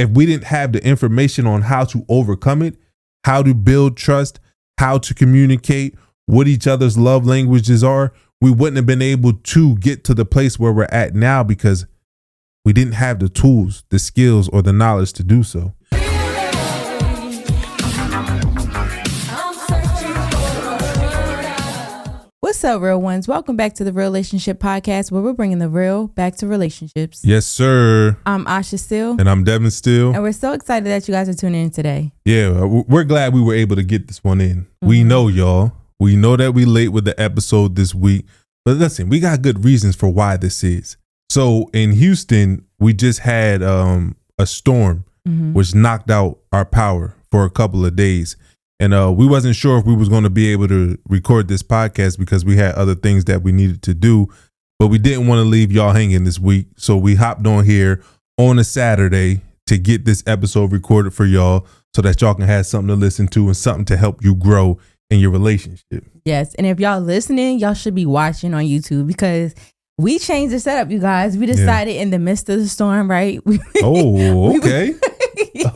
if we didn't have the information on how to overcome it, how to build trust, how to communicate, what each other's love languages are, we wouldn't have been able to get to the place where we're at now because we didn't have the tools, the skills, or the knowledge to do so. What's up, real ones? Welcome back to the Relationship Podcast, where we're bringing the real back to relationships. Yes, sir. I'm Asha Steele. And I'm Devin Steele. And we're so excited that you guys are tuning in today. Yeah, we're glad we were able to get this one in. Mm-hmm. We know, y'all. We know that we late with the episode this week. But listen, we got good reasons for why this is. So in Houston, we just had a storm, which knocked out our power for a couple of days. And we wasn't sure if we was going to be able to record this podcast because we had other things that we needed to do. But we didn't want to leave y'all hanging this week. So we hopped on here on a Saturday to get this episode recorded for y'all so that y'all can have something to listen to and something to help you grow in your relationship. Yes. And if y'all listening, y'all should be watching on YouTube because we changed the setup, you guys. We decided in the midst of the storm, right? Oh, okay.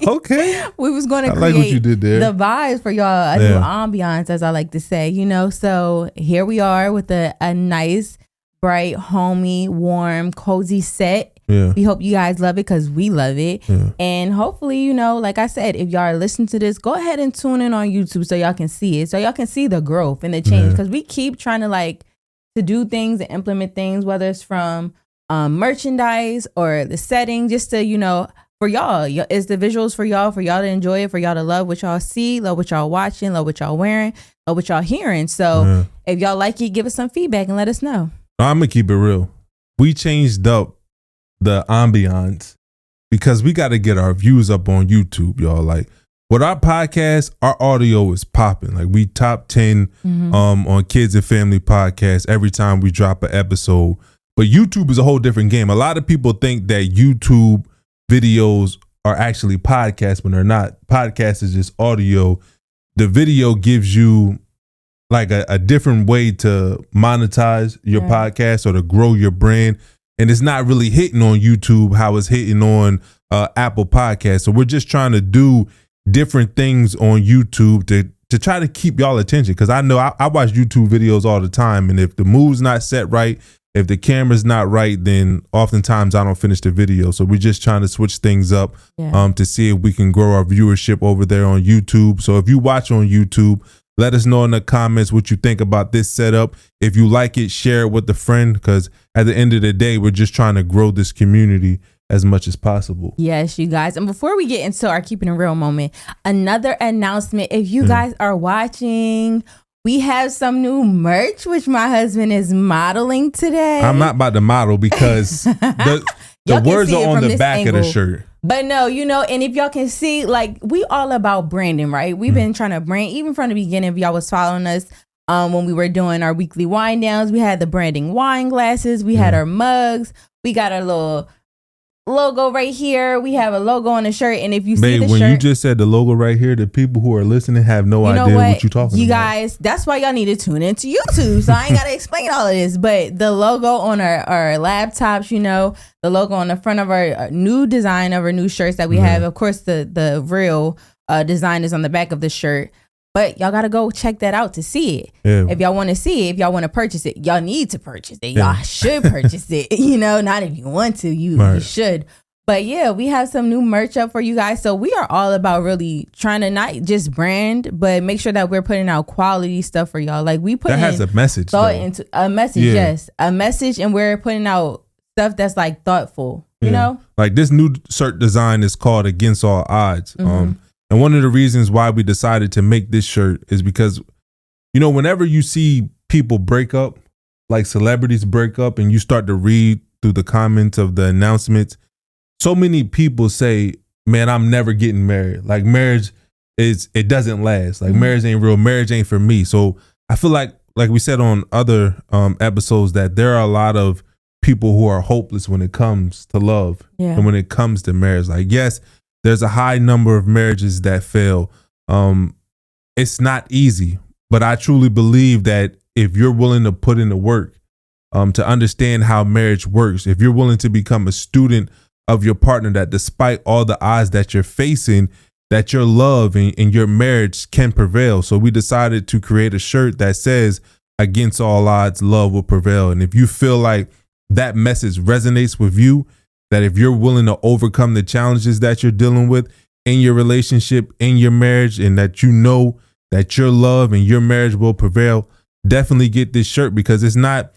Okay. We was going to create like what you did there. The vibes for y'all, a new ambiance, as I like to say, you know. So here we are with a nice, bright, homey, warm, cozy set. Yeah. We hope you guys love it because we love it. Yeah. And hopefully, you know, like I said, if y'all are listening to this, go ahead and tune in on YouTube so y'all can see it. So y'all can see the growth and the change because we keep trying to do things and implement things, whether it's from merchandise or the setting, just to, you know, for y'all, it's the visuals for y'all to enjoy it, for y'all to love what y'all see, love what y'all watching, love what y'all wearing, love what y'all hearing. So if y'all like it, give us some feedback and let us know. I'm going to keep it real. We changed up the ambiance because we got to get our views up on YouTube, y'all. Like with our podcast, our audio is popping. Like we top 10 on Kids and Family Podcast every time we drop an episode. But YouTube is a whole different game. A lot of people think that YouTube videos are actually podcasts when they're not. Podcast is just audio. The video gives you like a different way to monetize your podcast or to grow your brand. And it's not really hitting on YouTube how it's hitting on Apple Podcasts. So we're just trying to do different things on YouTube to try to keep y'all attention. Because I know I watch YouTube videos all the time. And if the mood's not set right, if the camera's not right, then oftentimes I don't finish the video. So we're just trying to switch things up to see if we can grow our viewership over there on YouTube. So if you watch on YouTube, let us know in the comments what you think about this setup. If you like it, share it with a friend, because at the end of the day, we're just trying to grow this community as much as possible. Yes, you guys. And before we get into our Keeping It Real moment, another announcement. If you guys are watching, we have some new merch, which my husband is modeling today. I'm not about to model because the words are on the back of the shirt. But no, you know, and if y'all can see, like, we all about branding, right? We've been trying to brand, even from the beginning, if y'all was following us when we were doing our weekly wine downs, we had the branding wine glasses, we had our mugs, we got our little logo right here. We have a logo on the shirt, and if you see the when shirt, you just said the logo right here, the people who are listening have no idea what you're talking about. You guys, that's why y'all need to tune into YouTube. So I ain't gotta explain all of this, but the logo on our laptops, you know, the logo on the front of our new design of our new shirts that we have. Of course, the real design is on the back of the shirt. But y'all got to go check that out to see it. Yeah. If y'all want to see it, if y'all want to purchase it, y'all need to purchase it. Y'all should purchase it. You know, not if you want to, you should. But yeah, we have some new merch up for you guys. So we are all about really trying to not just brand, but make sure that we're putting out quality stuff for y'all. Like we put that has a message. Into a message, yes. A message, and we're putting out stuff that's like thoughtful, you know? Like this new shirt design is called Against All Odds. And one of the reasons why we decided to make this shirt is because, you know, whenever you see people break up, like celebrities break up, and you start to read through the comments of the announcements, so many people say, man, I'm never getting married. Like marriage it doesn't last. Like marriage ain't real. Marriage ain't for me. So I feel like we said on other episodes, that there are a lot of people who are hopeless when it comes to love and when it comes to marriage. Like, yes, there's a high number of marriages that fail. It's not easy, but I truly believe that if you're willing to put in the work to understand how marriage works, if you're willing to become a student of your partner, that despite all the odds that you're facing, that your love and your marriage can prevail. So we decided to create a shirt that says, against all odds, love will prevail. And if you feel like that message resonates with you, that if you're willing to overcome the challenges that you're dealing with in your relationship, in your marriage, and that you know that your love and your marriage will prevail, definitely get this shirt, because it's not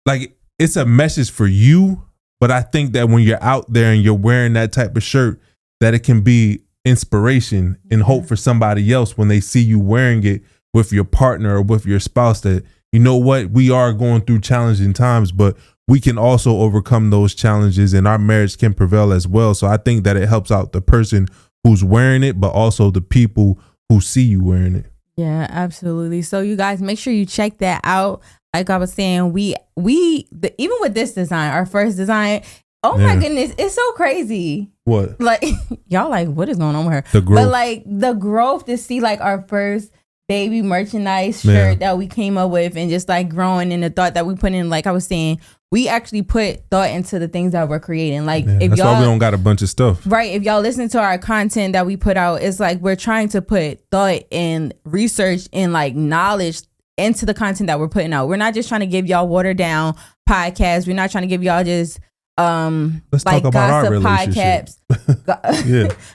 like, it's a message for you, but I think that when you're out there and you're wearing that type of shirt, that it can be inspiration and hope for somebody else when they see you wearing it with your partner or with your spouse, that, you know what, we are going through challenging times, but we can also overcome those challenges and our marriage can prevail as well. So I think that it helps out the person who's wearing it, but also the people who see you wearing it. Yeah, absolutely. So you guys, make sure you check that out. Like I was saying, even with this design, our first design, oh my goodness, it's so crazy. What? Like, y'all like, what is going on with her? The growth. But like the growth to see like our first baby merchandise shirt that we came up with, and just like growing in the thought that we put in. Like I was saying, we actually put thought into the things that we're creating. Like if that's y'all, why we don't got a bunch of stuff. Right. If y'all listen to our content that we put out, it's like we're trying to put thought and research and like knowledge into the content that we're putting out. We're not just trying to give y'all watered down podcasts. We're not trying to give y'all just let's like talk about gossip our relationship.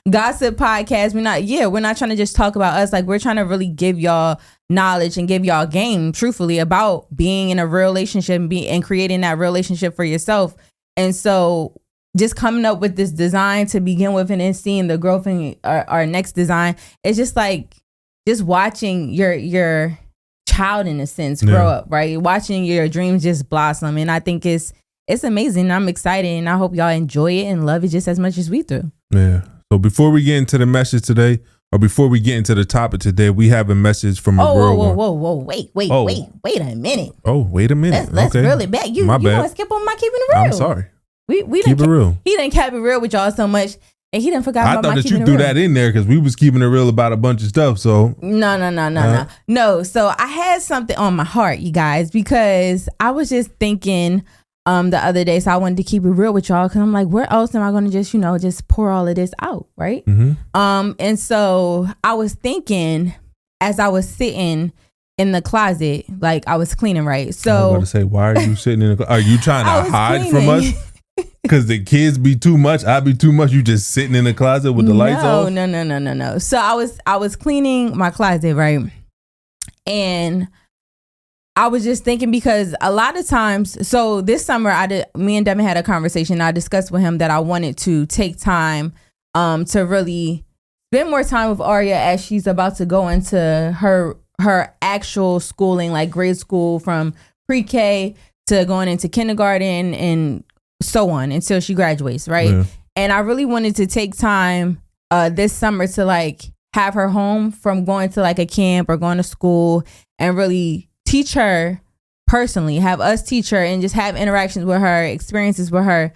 Gossip podcasts. We're not trying to just talk about us. Like, we're trying to really give y'all knowledge and give y'all game, truthfully, about being in a real relationship and creating that relationship for yourself. And so just coming up with this design to begin with, and then seeing the growth in our next design, it's just like just watching your child, in a sense, grow up, right? Watching your dreams just blossom. And I think it's amazing. I'm excited, and I hope y'all enjoy it and love it just as much as we do. Yeah. So before we get into the message today, or before we get into the topic today, we have a message from a real one. Whoa. Wait a minute. Oh, wait a minute. Let's okay. reel it back. You want to skip on my keeping it real? I'm sorry. We keep it real. He didn't keep it real with y'all so much, and he didn't forget about my keeping it real. I thought that you threw that in there because we was keeping it real about a bunch of stuff. So no. So I had something on my heart, you guys, because I was just thinking the other day. So I wanted to keep it real with y'all, because I'm like, where else am I going to just pour all of this out, right? Mm-hmm. And so I was thinking, as I was sitting in the closet, like I was cleaning, right? So I was about to say, why are you sitting in the closet? Are you trying to hide from us? Because the kids be too much, I be too much. You just sitting in the closet with the lights off? No. So I was cleaning my closet, right? And I was just thinking, because a lot of times, so this summer, me and Devin had a conversation. I discussed with him that I wanted to take time to really spend more time with Arya as she's about to go into her actual schooling, like grade school, from pre-K to going into kindergarten and so on until she graduates, right? Yeah. And I really wanted to take time this summer to like have her home from going to like a camp or going to school, and really teach her personally, have us teach her, and just have interactions with her, experiences with her,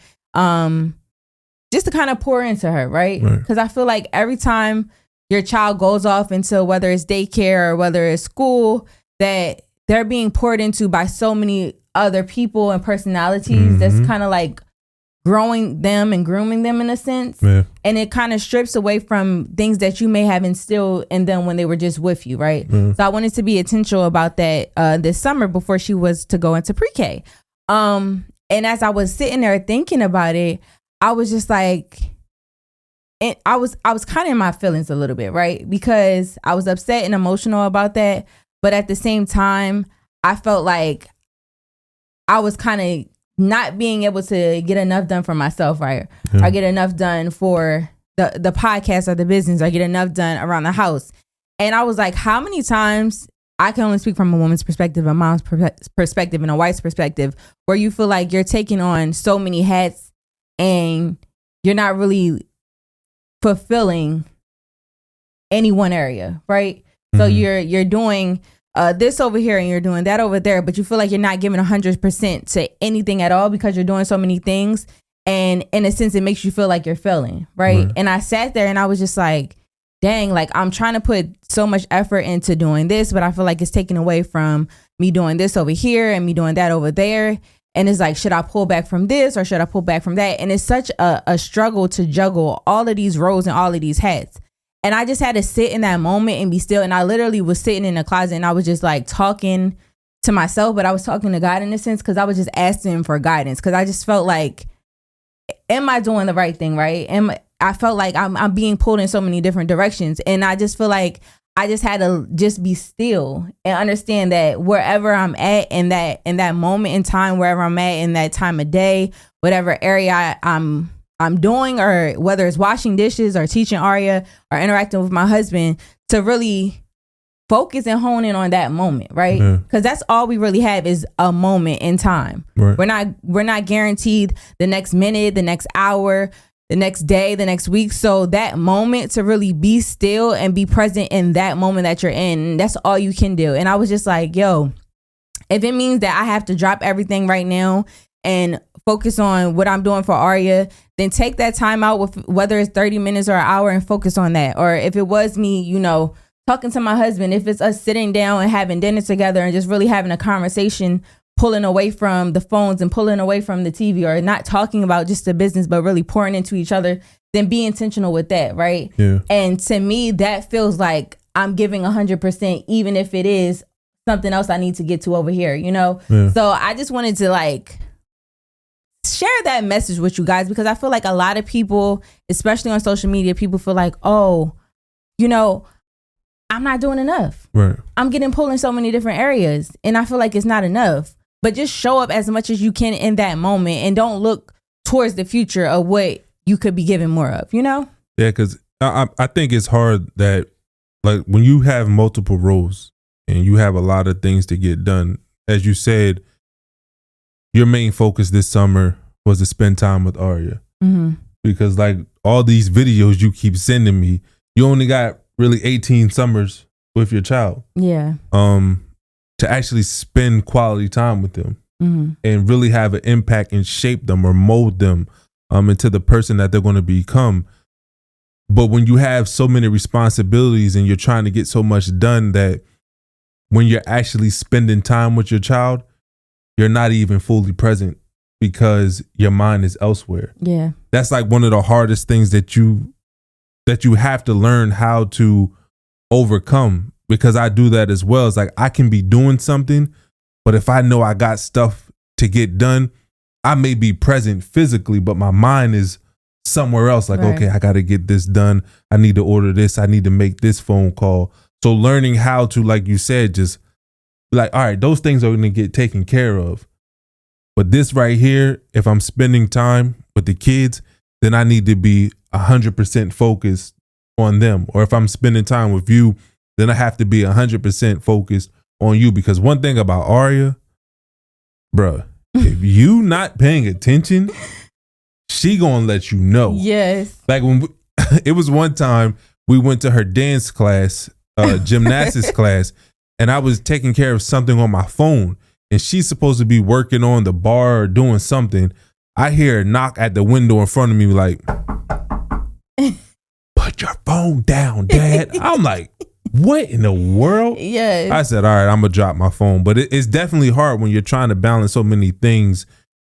just to kind of pour into her, right? Because I feel like every time your child goes off into, whether it's daycare or whether it's school, that they're being poured into by so many other people and personalities that's kind of like growing them and grooming them in a sense. Yeah. And it kind of strips away from things that you may have instilled in them when they were just with you, right? So I wanted to be intentional about that this summer before she was to go into pre-K. And as I was sitting there thinking about it, I was just like, and I was kind of in my feelings a little bit, right? Because I was upset and emotional about that. But at the same time, I felt like I was kind of not being able to get enough done for myself, right? Yeah. Or get enough done for the podcast or the business, or get enough done around the house. And I was like, how many times, I can only speak from a woman's perspective, a mom's perspective, and a wife's perspective, where you feel like you're taking on so many hats and you're not really fulfilling any one area, right? So you're doing this over here and you're doing that over there, but you feel like you're not giving 100% to anything at all because you're doing so many things. And in a sense, it makes you feel like you're failing, right? And I sat there and I was just like, dang, like I'm trying to put so much effort into doing this, but I feel like it's taken away from me doing this over here and me doing that over there. And it's like, should I pull back from this or should I pull back from that? And it's such a struggle to juggle all of these roles and all of these hats. And I just had to sit in that moment and be still. And I literally was sitting in the closet and I was just like talking to myself, but I was talking to God in a sense, because I was just asking him for guidance. Because I just felt like, am I doing the right thing, right? I felt like I'm being pulled in so many different directions. And I just feel like I just had to just be still and understand that wherever I'm at in that moment in time, wherever I'm at in that time of day, whatever area I'm doing, or whether it's washing dishes or teaching Arya or interacting with my husband, to really focus and hone in on that moment, right? Because that's all we really have is a moment in time. Right. We're not guaranteed the next minute, the next hour, the next day, the next week. So that moment, to really be still and be present in that moment that you're in, that's all you can do. And I was just like, yo, if it means that I have to drop everything right now and focus on what I'm doing for Arya, then take that time out, with whether it's 30 minutes or an hour, and focus on that. Or if it was me, talking to my husband, if it's us sitting down and having dinner together and just really having a conversation, pulling away from the phones and pulling away from the TV, or not talking about just the business, but really pouring into each other, then be intentional with that, right? Yeah. And to me, that feels like I'm giving 100%, even if it is something else I need to get to over here, Yeah. So I just wanted to share that message with you guys, because I feel like a lot of people, especially on social media, people feel like, oh, I'm not doing enough. Right. I'm getting pulled in so many different areas, and I feel like it's not enough. But just show up as much as you can in that moment, and don't look towards the future of what you could be given more of, Yeah, because I think it's hard that, like, when you have multiple roles and you have a lot of things to get done, as you said, your main focus this summer was to spend time with Arya. Mm-hmm. Because, like, all these videos you keep sending me, you only got really 18 summers with your child. Yeah. To actually spend quality time with them, mm-hmm. and really have an impact and shape them or mold them into the person that they're going to become. But when you have so many responsibilities and you're trying to get so much done, that when you're actually spending time with your child, you're not even fully present because your mind is elsewhere. Yeah. That's like one of the hardest things that you have to learn how to overcome. Because I do that as well. It's like, I can be doing something, but if I know I got stuff to get done, I may be present physically, but my mind is somewhere else. Like, right. Okay, I got to get this done. I need to order this. I need to make this phone call. So learning how to, like you said, just be like, all right, those things are going to get taken care of. But this right here, if I'm spending time with the kids, then I need to be 100% focused on them. Or if I'm spending time with you, then I have to be 100% focused on you. Because one thing about Arya, bruh, if you not paying attention, she gonna let you know. Yes. Like when it was one time we went to her dance class, gymnastics class, and I was taking care of something on my phone, and she's supposed to be working on the bar or doing something. I hear her knock at the window in front of me like, put your phone down, Dad. I'm like, what in the world? Yes. I said, all right, I'm going to drop my phone. But it's definitely hard when you're trying to balance so many things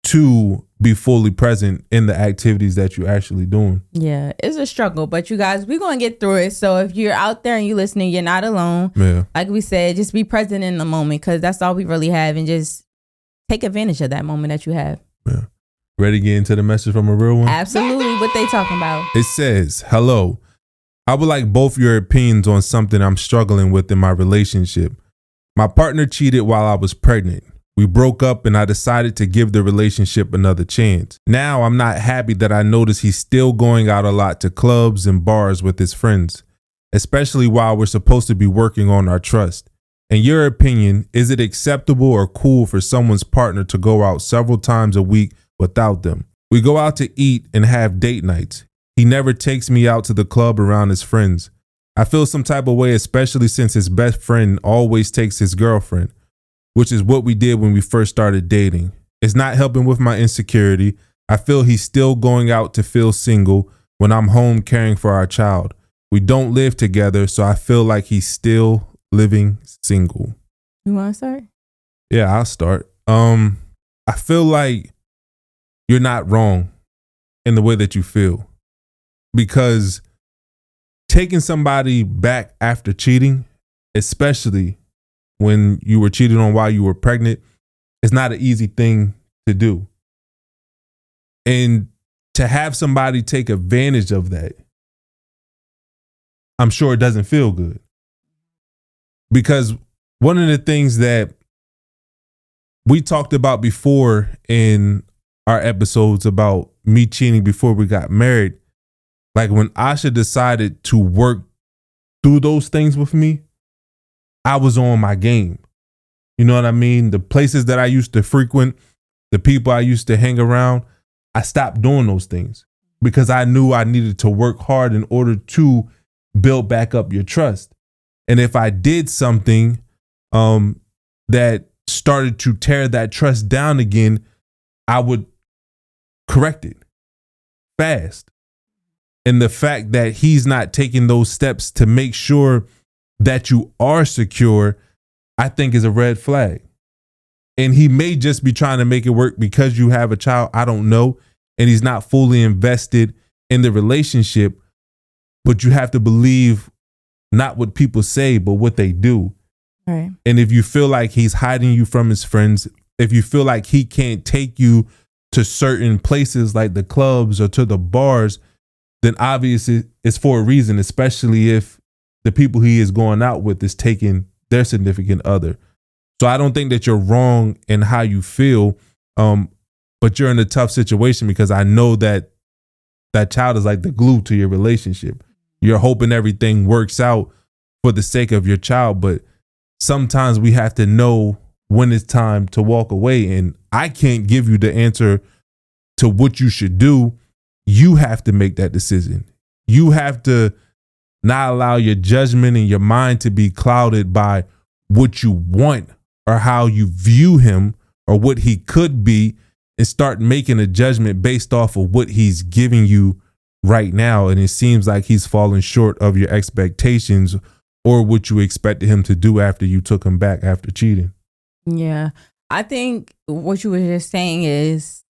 to be fully present in the activities that you're actually doing. Yeah, it's a struggle. But you guys, we're going to get through it. So if you're out there and you're listening, you're not alone. Yeah. Like we said, just be present in the moment, because that's all we really have. And just take advantage of that moment that you have. Yeah. Ready to get into the message from a real one? Absolutely. What they talking about? It says, hello. I would like both your opinions on something I'm struggling with in my relationship. My partner cheated while I was pregnant. We broke up and I decided to give the relationship another chance. Now I'm not happy that I notice he's still going out a lot to clubs and bars with his friends, especially while we're supposed to be working on our trust. In your opinion, is it acceptable or cool for someone's partner to go out several times a week without them? We go out to eat and have date nights. He never takes me out to the club around his friends. I feel some type of way, especially since his best friend always takes his girlfriend, which is what we did when we first started dating. It's not helping with my insecurity. I feel he's still going out to feel single when I'm home caring for our child. We don't live together, so I feel like he's still living single. You want to start? Yeah, I'll start. I feel like you're not wrong in the way that you feel, because taking somebody back after cheating, especially when you were cheated on while you were pregnant, is not an easy thing to do. And to have somebody take advantage of that, I'm sure it doesn't feel good. Because one of the things that we talked about before in our episodes about me cheating before we got married, like when Asha decided to work through those things with me, I was on my game. You know what I mean? The places that I used to frequent, the people I used to hang around, I stopped doing those things because I knew I needed to work hard in order to build back up your trust. And if I did something that started to tear that trust down again, I would correct it fast. And the fact that he's not taking those steps to make sure that you are secure, I think is a red flag. And he may just be trying to make it work because you have a child. I don't know. And he's not fully invested in the relationship. But you have to believe not what people say, but what they do. Right. And if you feel like he's hiding you from his friends, if you feel like he can't take you to certain places like the clubs or to the bars, then obviously it's for a reason, especially if the people he is going out with is taking their significant other. So I don't think that you're wrong in how you feel, but you're in a tough situation because I know that that child is like the glue to your relationship. You're hoping everything works out for the sake of your child, but sometimes we have to know when it's time to walk away. And I can't give you the answer to what you should do. You have to make that decision. You have to not allow your judgment and your mind to be clouded by what you want or how you view him or what he could be, and start making a judgment based off of what he's giving you right now. And it seems like he's fallen short of your expectations or what you expected him to do after you took him back after cheating. Yeah. I think what you were just saying is,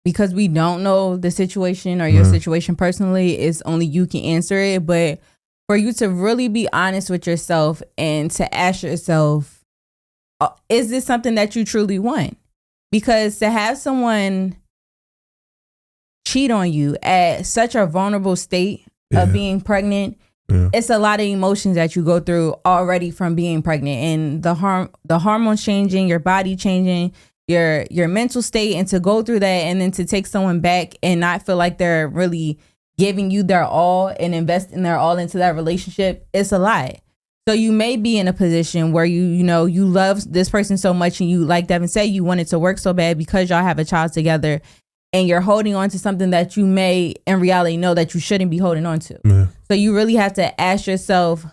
because we don't know the situation or your situation personally, is only you can answer it. But for you to really be honest with yourself and to ask yourself, is this something that you truly want? Because to have someone cheat on you at such a vulnerable state of being pregnant, it's a lot of emotions that you go through already from being pregnant, and the hormones changing, your body changing, your mental state, and to go through that and then to take someone back and not feel like they're really giving you their all and investing their all into that relationship, it's a lot. So you may be in a position where you love this person so much, and you, like Devin said, you want it to work so bad because y'all have a child together, and you're holding on to something that you may in reality know that you shouldn't be holding on to. Yeah. So you really have to ask yourself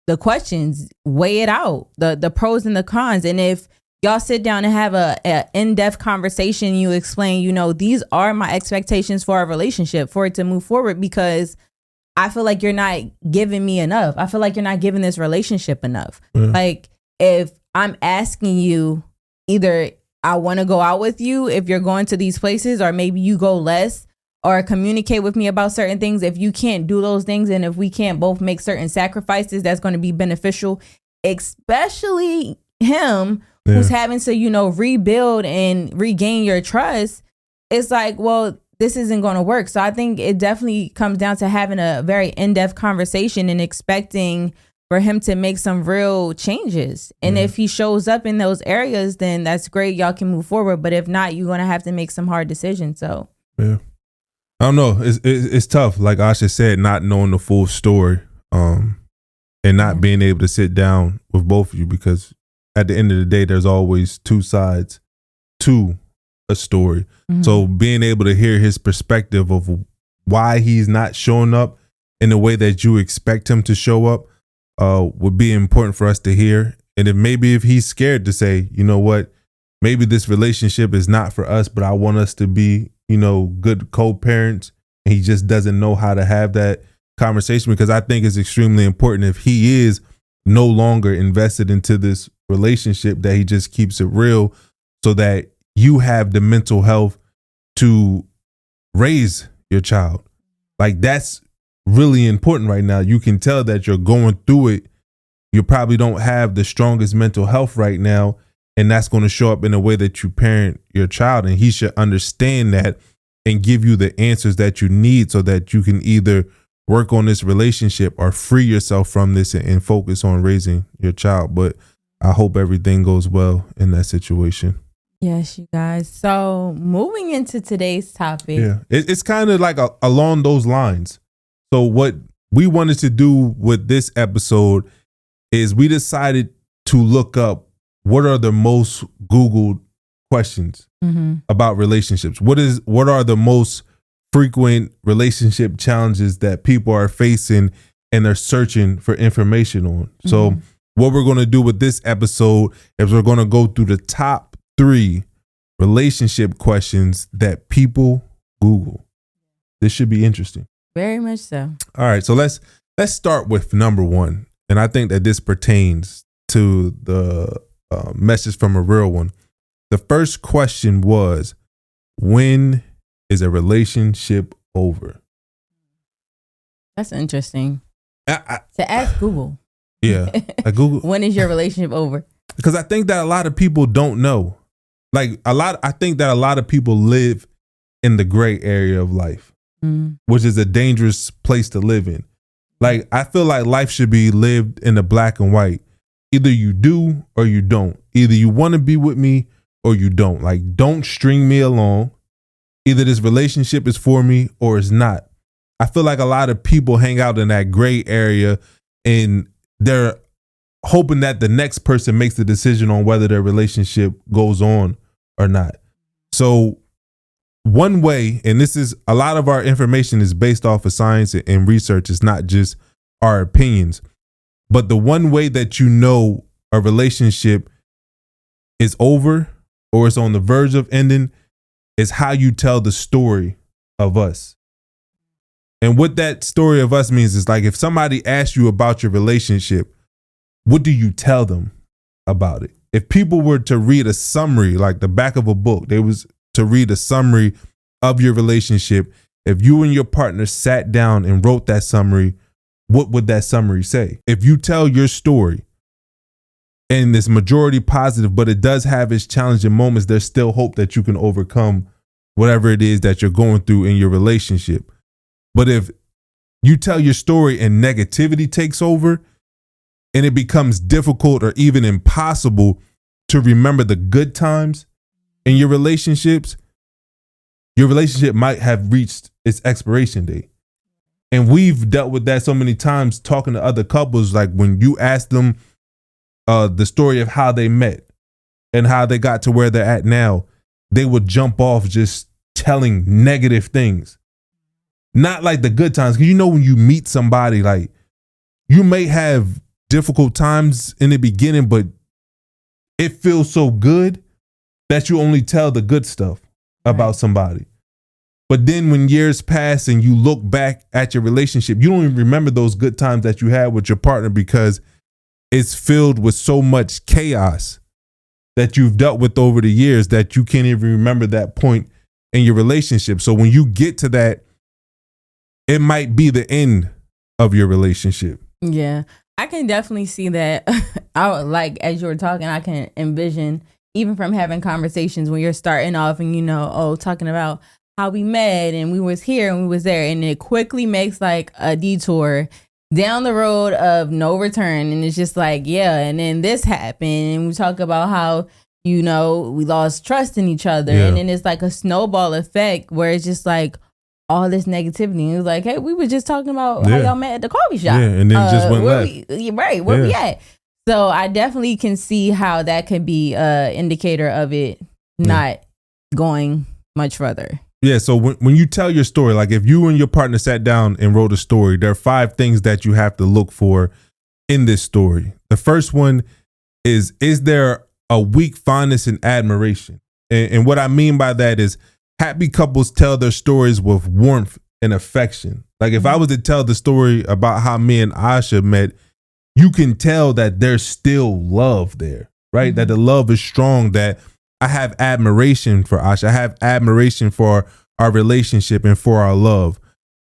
the questions, weigh it out, the pros and the cons. And if y'all sit down and have a in-depth conversation, you explain, these are my expectations for our relationship, for it to move forward, because I feel like you're not giving me enough. I feel like you're not giving this relationship enough. Yeah. Like, if I'm asking you, either I want to go out with you if you're going to these places, or maybe you go less, or communicate with me about certain things. If you can't do those things, and if we can't both make certain sacrifices that's going to be beneficial, especially him who's having to, rebuild and regain your trust, it's like, well, this isn't going to work. So I think it definitely comes down to having a very in-depth conversation and expecting for him to make some real changes. And if he shows up in those areas, then that's great. Y'all can move forward. But if not, you're going to have to make some hard decisions. So, yeah, I don't know. It's tough. Like Asha said, not knowing the full story, and not being able to sit down with both of you, because at the end of the day, there's always two sides to a story. Mm-hmm. So being able to hear his perspective of why he's not showing up in the way that you expect him to show up would be important for us to hear. And if he's scared to say, you know what, maybe this relationship is not for us, but I want us to be, good co-parents, and he just doesn't know how to have that conversation, because I think it's extremely important, if he is no longer invested into this relationship, that he just keeps it real, so that you have the mental health to raise your child. Like, that's really important right now. You can tell that you're going through it. You probably don't have the strongest mental health right now, and that's going to show up in the way that you parent your child. And he should understand that and give you the answers that you need so that you can either work on this relationship or free yourself from this and focus on raising your child. But I hope everything goes well in that situation. Yes, you guys. So moving into today's topic. Yeah, it's kind of like along those lines. So what we wanted to do with this episode is we decided to look up what are the most Googled questions about relationships. What are the most frequent relationship challenges that people are facing and they're searching for information on. So what we're going to do with this episode is we're going to go through the top 3 relationship questions that people Google. This should be interesting. Very much so. All right, so let's start with number 1. And I think that this pertains to the message from a real one. The first question was, when is a relationship over? That's interesting. To ask Google. Yeah. Google. When is your relationship over? Because I think that a lot of people don't know. I think that a lot of people live in the gray area of life, which is a dangerous place to live in. Like, I feel like life should be lived in the black and white. Either you do or you don't. Either you want to be with me or you don't. Like, don't string me along. Either this relationship is for me or it's not. I feel like a lot of people hang out in that gray area and they're hoping that the next person makes the decision on whether their relationship goes on or not. So one way, and this is a lot of our information is based off of science and research. It's not just our opinions, but the one way that you know a relationship is over or it's on the verge of ending is how you tell the story of us. And what that story of us means is, like, if somebody asks you about your relationship, what do you tell them about it? If people were to read a summary, like the back of a book, they was to read a summary of your relationship. If you and your partner sat down and wrote that summary, what would that summary say? If you tell your story and it's majority positive, but it does have its challenging moments, there's still hope that you can overcome whatever it is that you're going through in your relationship. But if you tell your story and negativity takes over and it becomes difficult or even impossible to remember the good times in your relationship might have reached its expiration date. And we've dealt with that so many times talking to other couples. Like, when you ask them the story of how they met and how they got to where they're at now, they would jump off just telling negative things. Not like the good times. Because, you know, when you meet somebody, like, you may have difficult times in the beginning, but it feels so good that you only tell the good stuff about somebody. But then when years pass and you look back at your relationship, you don't even remember those good times that you had with your partner because it's filled with so much chaos that you've dealt with over the years that you can't even remember that point in your relationship. So when you get to that, it might be the end of your relationship. Yeah, I can definitely see that. As you were talking, I can envision, even from having conversations when you're starting off and, talking about how we met and we was here and we was there, and it quickly makes like a detour down the road of no return. And it's just like, yeah, and then this happened and we talk about how, we lost trust in each other. Yeah. And then it's like a snowball effect where it's just like all this negativity. It was like, hey, we were just talking about how y'all met at the coffee shop. Yeah, and then just went left. Where we at? So I definitely can see how that could be an indicator of it not going much further. Yeah, so when you tell your story, like if you and your partner sat down and wrote a story, there are 5 things that you have to look for in this story. The first one is there a weak fondness and admiration? And what I mean by that is happy couples tell their stories with warmth and affection. Like if I was to tell the story about how me and Asha met, you can tell that there's still love there, right? That the love is strong, that I have admiration for Asha. I have admiration for our relationship and for our love.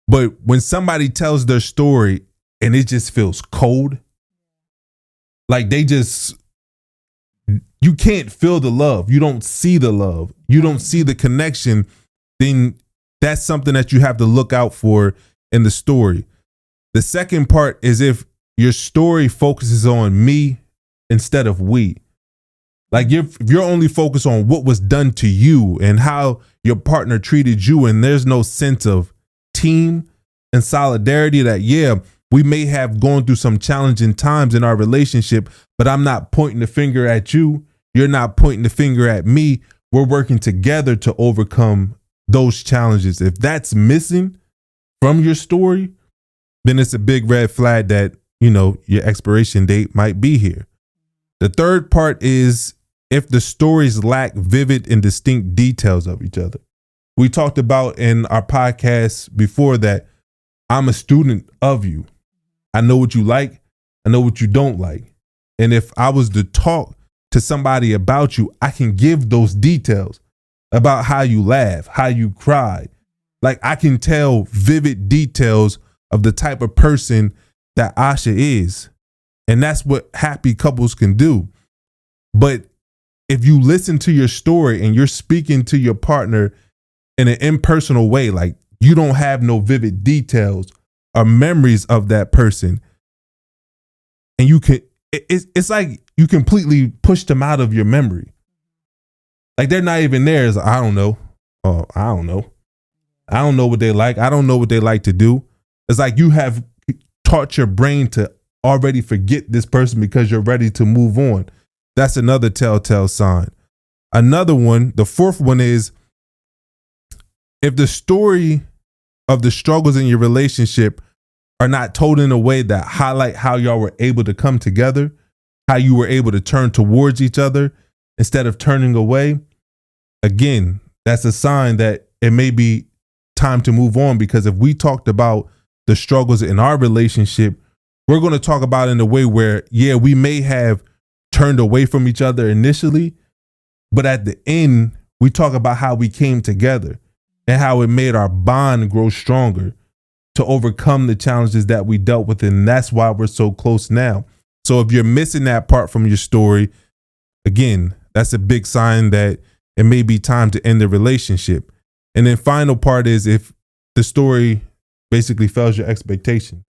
But when somebody tells their story and it just feels cold, like you can't feel the love. You don't see the love. You don't see the connection. Then that's something that you have to look out for in the story. The second part is if your story focuses on me instead of we. Like if you're only focused on what was done to you and how your partner treated you, and there's no sense of team and solidarity that, yeah, we may have gone through some challenging times in our relationship, but I'm not pointing the finger at you. You're not pointing the finger at me. We're working together to overcome those challenges. If that's missing from your story, then it's a big red flag that, your expiration date might be here. The third part is if the stories lack vivid and distinct details of each other. We talked about in our podcast before that I'm a student of you. I know what you like. I know what you don't like. And if I was to talk to somebody about you, I can give those details about how you laugh, how you cried. Like I can tell vivid details of the type of person that Asha is. And that's what happy couples can do. But if you listen to your story and you're speaking to your partner in an impersonal way, like you don't have no vivid details or memories of that person, and it's like you completely push them out of your memory. Like they're not even there. It's like, I don't know. Oh, I don't know. I don't know what they like. I don't know what they like to do. It's like you have taught your brain to already forget this person because you're ready to move on. That's another telltale sign. Another one, the fourth one is if the story of the struggles in your relationship are not told in a way that highlight how y'all were able to come together, how you were able to turn towards each other instead of turning away, again, that's a sign that it may be time to move on. Because if we talked about the struggles in our relationship, we're going to talk about it in a way where, yeah, we may have turned away from each other initially, but at the end, we talk about how we came together and how it made our bond grow stronger to overcome the challenges that we dealt with. And that's why we're so close now. So if you're missing that part from your story, again, that's a big sign that it may be time to end the relationship. And then final part is if the story basically fails your expectation.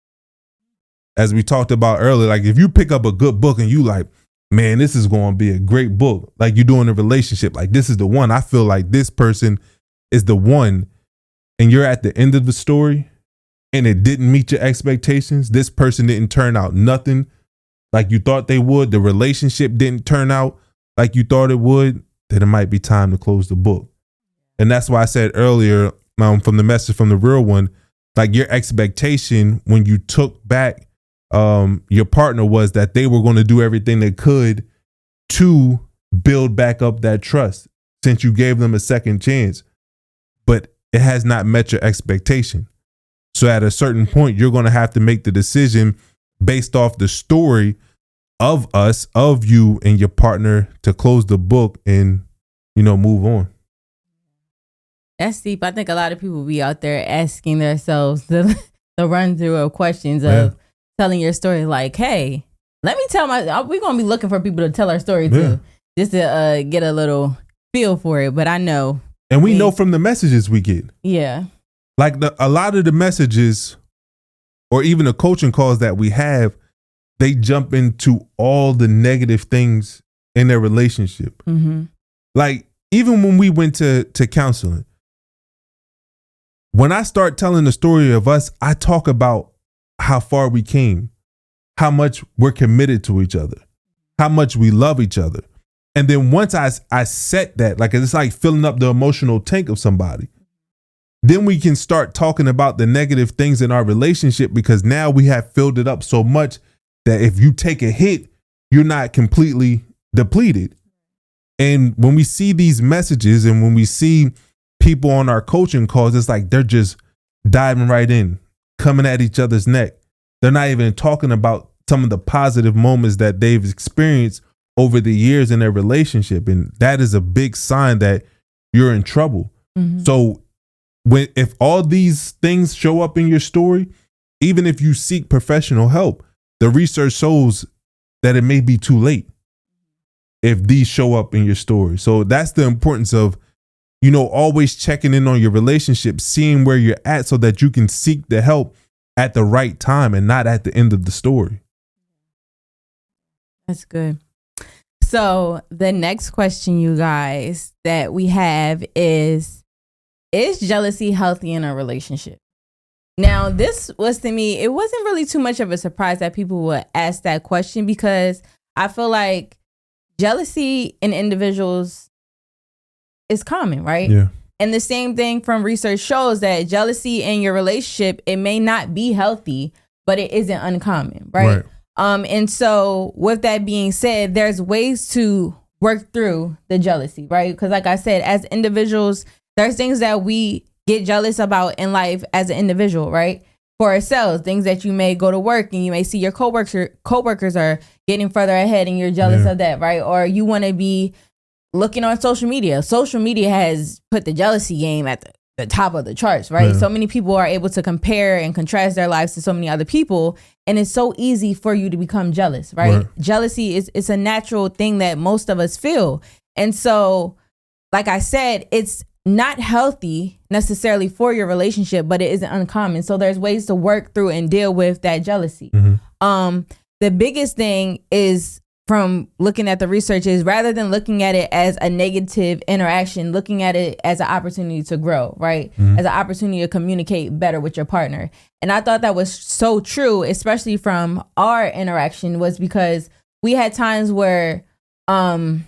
As we talked about earlier, like if you pick up a good book and you like, man, this is going to be a great book, like you do in a relationship, like this is the one, I feel like this person is the one, and you're at the end of the story and it didn't meet your expectations, this person didn't turn out nothing like you thought they would, the relationship didn't turn out like you thought it would, then it might be time to close the book. And that's why I said earlier, from the message from the real one, like your expectation when you took back your partner was that they were going to do everything they could to build back up that trust since you gave them a second chance, but it has not met your expectation. So at a certain point, you're going to have to make the decision based off the story of us, of you and your partner, to close the book and, move on. That's deep. I think a lot of people be out there asking themselves the run through of questions of telling your story. Like, hey, let me tell we're going to be looking for people to tell our story too, just to get a little feel for it. But I know. And we know from the messages we get. Yeah. Like a lot of the messages or even the coaching calls that we have, they jump into all the negative things in their relationship. Mm-hmm. Like even when we went to counseling, when I start telling the story of us, I talk about how far we came, how much we're committed to each other, how much we love each other. And then once I set that, like it's like filling up the emotional tank of somebody, then we can start talking about the negative things in our relationship, because now we have filled it up so much that if you take a hit, you're not completely depleted. And when we see these messages and when we see people on our coaching calls, it's like they're just diving right in, coming at each other's neck. They're not even talking about some of the positive moments that they've experienced over the years in their relationship. And that is a big sign that you're in trouble. Mm-hmm. So if all these things show up in your story, even if you seek professional help, the research shows that it may be too late if these show up in your story. So that's the importance of, always checking in on your relationship, seeing where you're at so that you can seek the help at the right time and not at the end of the story. That's good. So the next question, you guys, that we have is jealousy healthy in a relationship? Now, this was, to me, it wasn't really too much of a surprise that people would ask that question, because I feel like jealousy in individuals is common, right? Yeah. And the same thing from research shows that jealousy in your relationship, it may not be healthy, but it isn't uncommon, right? And so with that being said, there's ways to work through the jealousy, right? Because like I said, as individuals, there's things that we get jealous about in life as an individual, right? For ourselves, things that you may go to work and you may see your coworkers are getting further ahead and you're jealous of that, right? Or you want to be looking on social media. Social media has put the jealousy game at the top of the charts, right? So many people are able to compare and contrast their lives to so many other people, and it's so easy for you to become jealous, right? Jealousy it's a natural thing that most of us feel. And so, like I said, it's not healthy necessarily for your relationship, but it isn't uncommon. So there's ways to work through and deal with that jealousy. Mm-hmm. The biggest thing is, from looking at the research, is rather than looking at it as a negative interaction, looking at it as an opportunity to grow, right? Mm-hmm. As an opportunity to communicate better with your partner. And I thought that was so true, especially from our interaction, was because we had times where, and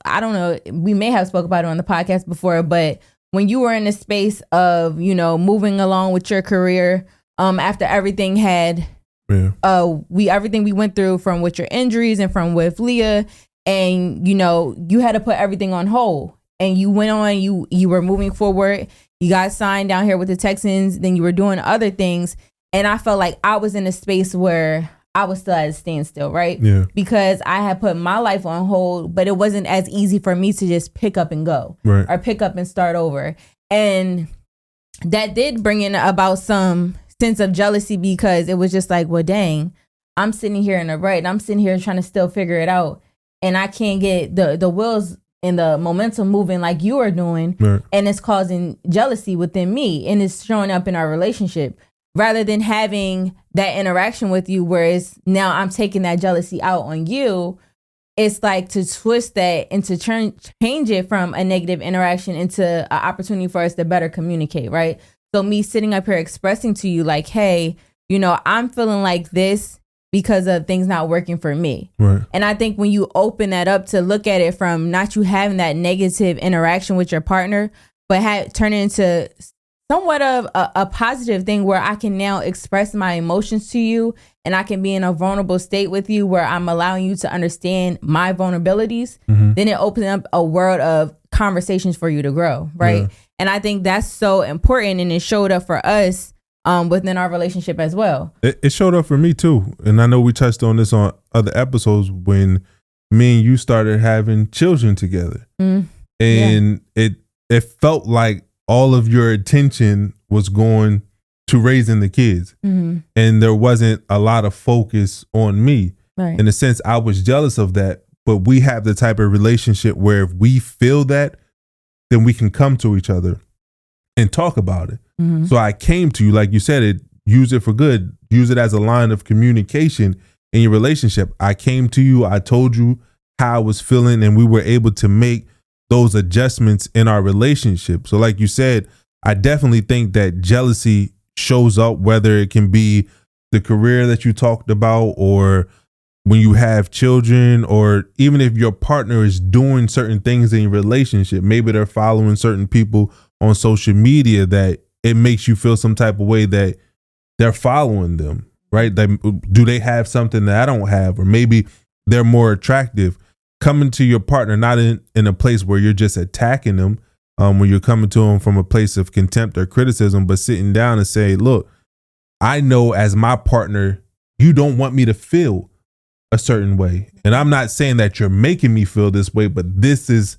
I don't know, we may have spoke about it on the podcast before, but when you were in a space of, moving along with your career, after everything had, everything we went through, from with your injuries and from with Leah, and you had to put everything on hold, and you went on, you were moving forward, you got signed down here with the Texans, then you were doing other things, and I felt like I was in a space where I was still at a standstill, right? Yeah. Because I had put my life on hold, but it wasn't as easy for me to just pick up and go, right, or pick up and start over. And that did bring in about some sense of jealousy, because it was just like, well, dang, I'm sitting here in the right, and I'm sitting here trying to still figure it out, and I can't get the wheels and the momentum moving like you are doing, right, and it's causing jealousy within me, and it's showing up in our relationship. Rather than having that interaction with you, whereas now I'm taking that jealousy out on you, it's like to twist that and to change it from a negative interaction into an opportunity for us to better communicate, right? So me sitting up here expressing to you like, hey, I'm feeling like this because of things not working for me. Right. And I think when you open that up to look at it from not you having that negative interaction with your partner, but turn it into somewhat of a positive thing where I can now express my emotions to you, and I can be in a vulnerable state with you where I'm allowing you to understand my vulnerabilities, then it opens up a world of conversations for you to grow, right? Yeah. And I think that's so important, and it showed up for us within our relationship as well. It showed up for me too. And I know we touched on this on other episodes when me and you started having children together. And it felt like all of your attention was going to raising the kids. And there wasn't a lot of focus on me. Right. In a sense, I was jealous of that, but we have the type of relationship where if we feel that, then we can come to each other and talk about it. So I came to you, like you said, use it for good, use it as a line of communication in your relationship. I came to you, I told you how I was feeling, and we were able to make those adjustments in our relationship. So like you said, I definitely think that jealousy shows up, whether it can be the career that you talked about, or when you have children, or even if your partner is doing certain things in your relationship. Maybe they're following certain people on social media that it makes you feel some type of way that they're following them, right? Do they have something that I don't have? Or maybe they're more attractive. Coming to your partner, not in a place where you're just attacking them, when you're coming to them from a place of contempt or criticism, but sitting down and say, look, I know as my partner, you don't want me to feel a certain way. And I'm not saying that you're making me feel this way, but this is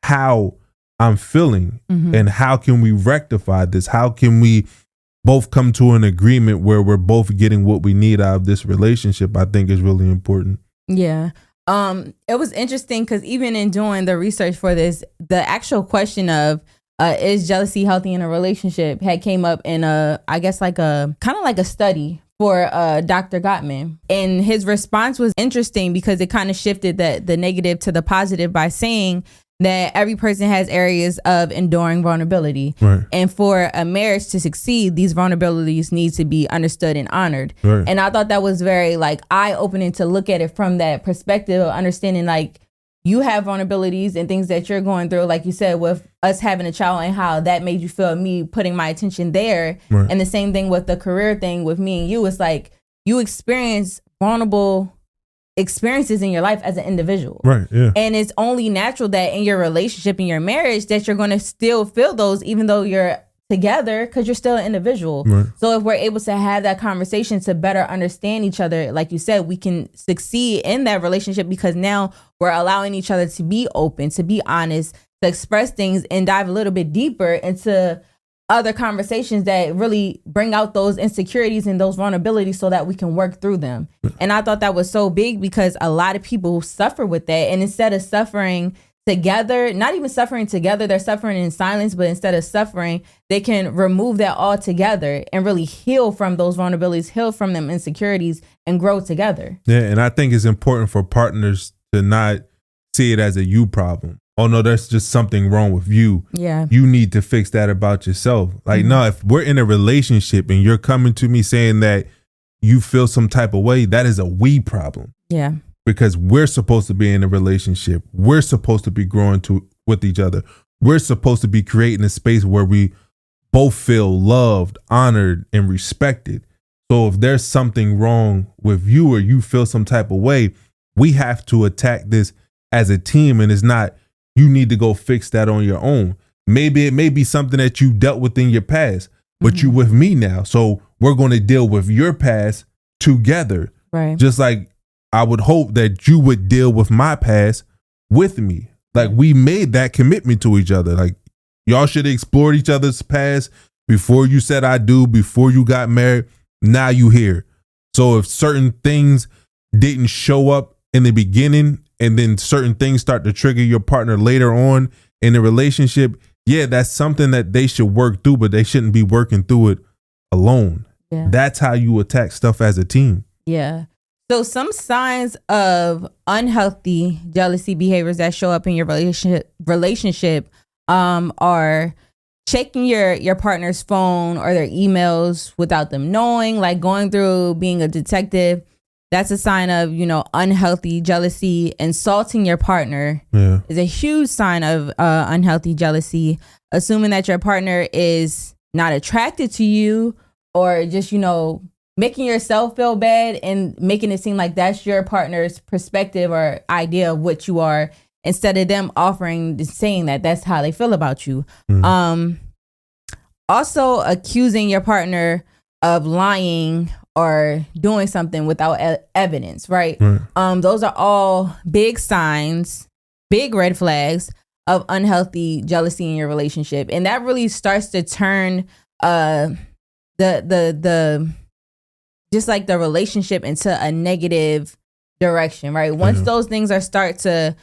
how I'm feeling. And how can we rectify this? How can we both come to an agreement where we're both getting what we need out of this relationship? I think is really important. Yeah. It was interesting because even in doing the research for this, the actual question of is jealousy healthy in a relationship had came up in I guess like a kind of like a study for Dr. Gottman. And his response was interesting because it kind of shifted the negative to the positive by saying that every person has areas of enduring vulnerability. Right. And for a marriage to succeed, these vulnerabilities need to be understood and honored. Right. And I thought that was very like eye-opening to look at it from that perspective of understanding like you have vulnerabilities and things that you're going through, like you said, with us having a child and how that made you feel, me putting my attention there. Right. And the same thing with the career thing with me and you. It's like you experience vulnerable experiences in your life as an individual. Right. Yeah. And it's only natural that in your relationship, in your marriage, that you're going to still feel those even though you're together because you're still an individual. Right. So if we're able to have that conversation to better understand each other, like you said, we can succeed in that relationship because now we're allowing each other to be open, to be honest, to express things and dive a little bit deeper into other conversations that really bring out those insecurities and those vulnerabilities so that we can work through them. And I thought that was so big because a lot of people suffer with that. And instead of suffering together, not even suffering together, they're suffering in silence, but instead of suffering, they can remove that all together and really heal from those vulnerabilities, heal from them insecurities and grow together. Yeah. And I think it's important for partners to not see it as a you problem. Oh no, that's just something wrong with you. Yeah. You need to fix that about yourself. Like, no, if we're in a relationship and you're coming to me saying that you feel some type of way, that is a we problem. Yeah. Because we're supposed to be in a relationship. We're supposed to be growing with each other. We're supposed to be creating a space where we both feel loved, honored, and respected. So if there's something wrong with you or you feel some type of way, we have to attack this as a team. And it's not, you need to go fix that on your own. Maybe it may be something that you dealt with in your past, but you with me now. So we're going to deal with your past together. Right. Just like I would hope that you would deal with my past with me. Like we made that commitment to each other. Like y'all should have explored each other's past before you said I do, before you got married. Now you here. So if certain things didn't show up in the beginning and then certain things start to trigger your partner later on in the relationship, yeah, that's something that they should work through, but they shouldn't be working through it alone. Yeah. That's how you attack stuff as a team. Yeah. So some signs of unhealthy jealousy behaviors that show up in your relationship are checking your partner's phone or their emails without them knowing, like going through being a detective. That's a sign of, unhealthy jealousy. Insulting your partner is a huge sign of unhealthy jealousy. Assuming that your partner is not attracted to you or just, making yourself feel bad and making it seem like that's your partner's perspective or idea of what you are instead of them saying that that's how they feel about you. Also accusing your partner of lying or doing something without evidence, right? Those are all big signs, big red flags of unhealthy jealousy in your relationship. And that really starts to turn just like the relationship into a negative direction, right? Once those things start to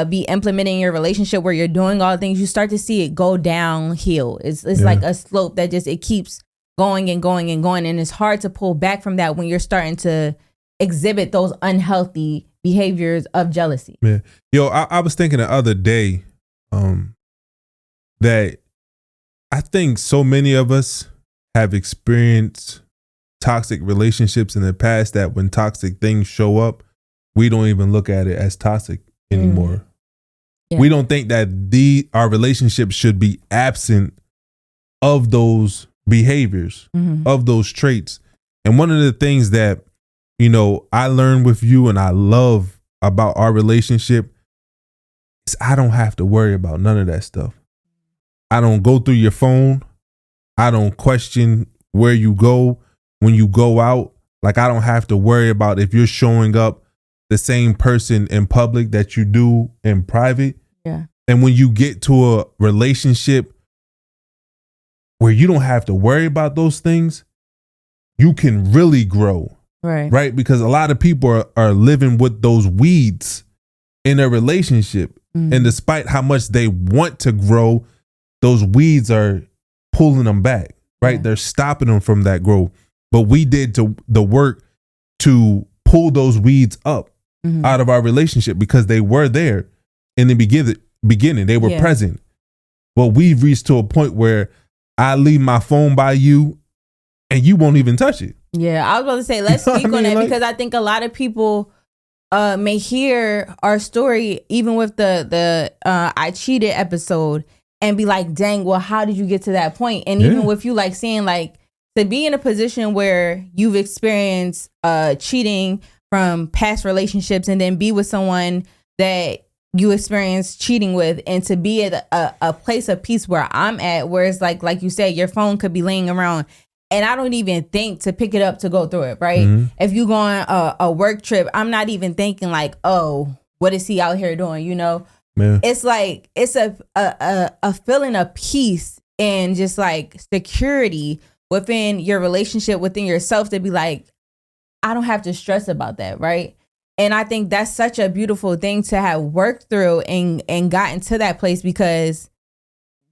be implementing your relationship where you're doing all the things, you start to see it go downhill. It's like a slope that it keeps going and going and going. And it's hard to pull back from that when you're starting to exhibit those unhealthy behaviors of jealousy. Yeah. Yo, I was thinking the other day that I think so many of us have experienced toxic relationships in the past that when toxic things show up, we don't even look at it as toxic anymore. Yeah. We don't think that our relationship should be absent of those behaviors, of those traits. And one of the things that, I learned with you and I love about our relationship is I don't have to worry about none of that stuff. I don't go through your phone. I don't question where you go when you go out. Like I don't have to worry about if you're showing up the same person in public that you do in private. Yeah. And when you get to a relationship where you don't have to worry about those things, you can really grow. Right. Right? Because a lot of people are living with those weeds in a relationship. Mm-hmm. And despite how much they want to grow, those weeds are pulling them back. Right? Yeah. They're stopping them from that growth. But we did the work to pull those weeds up out of our relationship because they were there in the beginning. They were present. But we've reached to a point where I leave my phone by you and you won't even touch it. Yeah, I was about to say, let's speak on that because I think a lot of people may hear our story, even with the I cheated episode, and be like, dang, well, how did you get to that point? And even with you like saying like, to be in a position where you've experienced cheating from past relationships and then be with someone that you experienced cheating with, and to be at a place of peace where I'm at, where it's like you said, your phone could be laying around and I don't even think to pick it up to go through it, right? Mm-hmm. If you go on a work trip, I'm not even thinking like, oh, what is he out here doing, you know? Yeah. It's like, it's a feeling of peace and just like security within your relationship, within yourself, to be like, I don't have to stress about that, right? And I think that's such a beautiful thing to have worked through and gotten to that place, because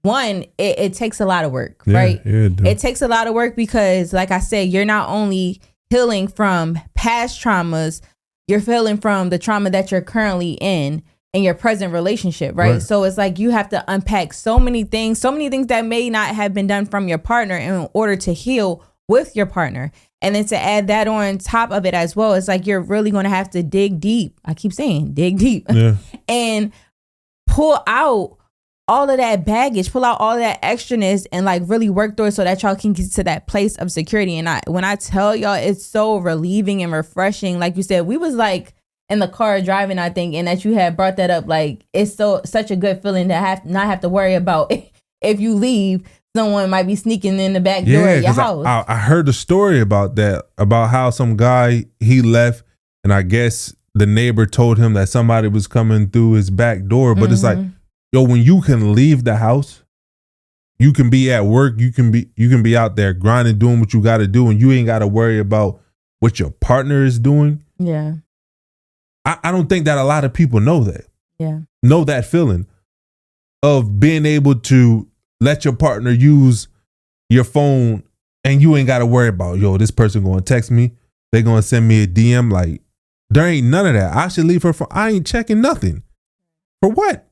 one, it takes a lot of work, right? Yeah, it takes a lot of work because, like I said, you're not only healing from past traumas, you're healing from the trauma that you're currently in your present relationship, right? So it's like you have to unpack so many things that may not have been done from your partner in order to heal with your partner. And then to add that on top of it as well, it's like you're really going to have to dig deep. I keep saying dig deep and pull out all of that baggage, pull out all of that extraness and like really work through it so that y'all can get to that place of security. And when I tell y'all, it's so relieving and refreshing. Like you said, we was like in the car driving, I think, and that you had brought that up. Like, it's such a good feeling to not have to worry about if you leave, someone might be sneaking in the back door of your house. I heard a story about that, about how some guy, he left, and I guess the neighbor told him that somebody was coming through his back door. But it's like, yo, when you can leave the house, you can be at work, you can be out there grinding, doing what you got to do, and you ain't got to worry about what your partner is doing. Yeah. I don't think that a lot of people know that. Yeah. Know that feeling of being able to let your partner use your phone and you ain't got to worry about, yo, this person going to text me. They going to send me a DM. Like, there ain't none of that. I should leave her phone. I ain't checking nothing. For what?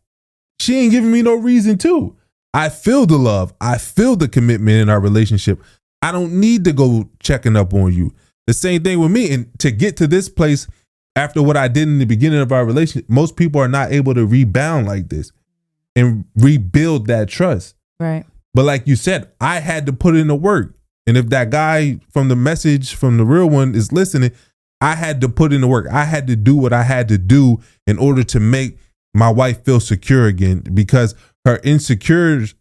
She ain't giving me no reason to. I feel the love. I feel the commitment in our relationship. I don't need to go checking up on you. The same thing with me. And to get to this place, after what I did in the beginning of our relationship, most people are not able to rebound like this and rebuild that trust. Right. But like you said, I had to put in the work. And if that guy from the message from the real one is listening, I had to put in the work. I had to do what I had to do in order to make my wife feel secure again, because her insecurities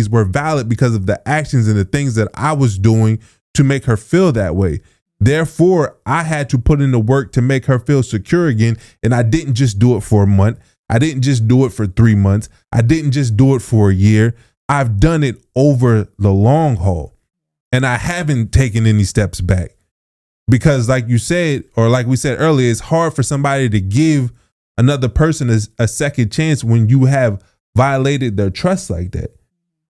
were valid because of the actions and the things that I was doing to make her feel that way. Therefore, I had to put in the work to make her feel secure again. And I didn't just do it for a month. I didn't just do it for 3 months. I didn't just do it for a year. I've done it over the long haul. And I haven't taken any steps back. Because like you said, or like we said earlier, it's hard for somebody to give another person a second chance when you have violated their trust like that.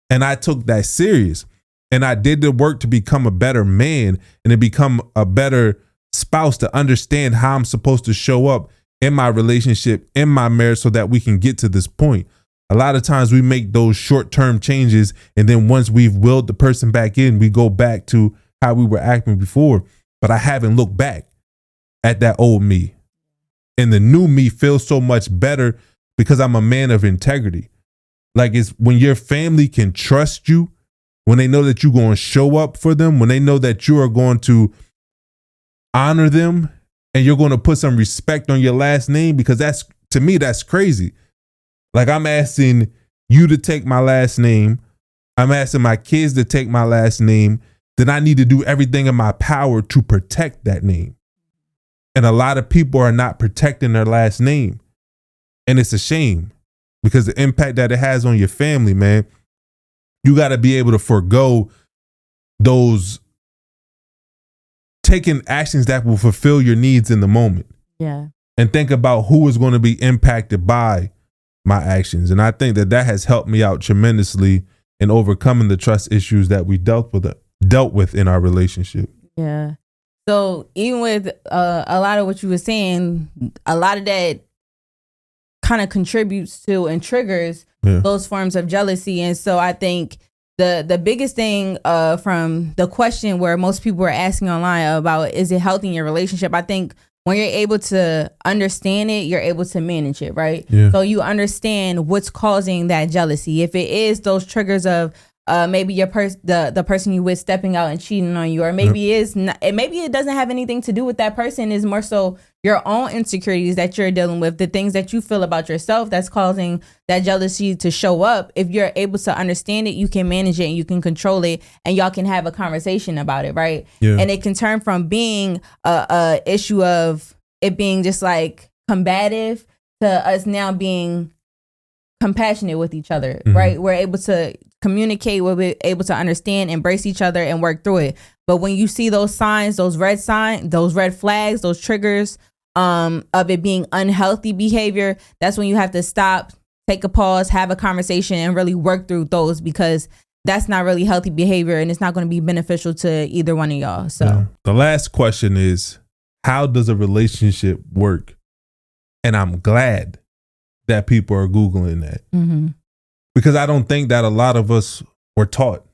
And I took that serious. And I did the work to become a better man and to become a better spouse, to understand how I'm supposed to show up in my relationship, in my marriage, so that we can get to this point. A lot of times we make those short-term changes, and then once we've willed the person back in, we go back to how we were acting before. But I haven't looked back at that old me. And the new me feels so much better because I'm a man of integrity. Like, it's when your family can trust you, when they know that you're going to show up for them, when they know that you are going to honor them and you're going to put some respect on your last name, because that's, to me, that's crazy. Like, I'm asking you to take my last name. I'm asking my kids to take my last name. Then I need to do everything in my power to protect that name. And a lot of people are not protecting their last name. And it's a shame because the impact that it has on your family, man, you got to be able to forego those taking actions that will fulfill your needs in the moment. Yeah. And think about who is going to be impacted by my actions. And I think that has helped me out tremendously in overcoming the trust issues that we dealt with in our relationship. Yeah. So even with a lot of what you were saying, a lot of that kind of contributes to and triggers those forms of jealousy. And so I think the biggest thing from the question where most people are asking online about, is it healthy in your relationship? I think when you're able to understand it, you're able to manage it, right? Yeah. So you understand what's causing that jealousy. If it is those triggers of maybe the person you with stepping out and cheating on you, or maybe maybe it doesn't have anything to do with that person. It's more so your own insecurities that you're dealing with, the things that you feel about yourself that's causing that jealousy to show up. If you're able to understand it, you can manage it and you can control it, and y'all can have a conversation about it, right? Yeah. And it can turn from being a issue of it being just like combative to us now being compassionate with each other, right? We're able to communicate, we're able to understand, embrace each other, and work through it. But when you see those signs, those red flags, those triggers of it being unhealthy behavior, that's when you have to stop, take a pause, have a conversation, and really work through those, because that's not really healthy behavior and it's not going to be beneficial to either one of y'all. So the last question is, how does a relationship work? And I'm glad that people are Googling that. Because I don't think that a lot of us were taught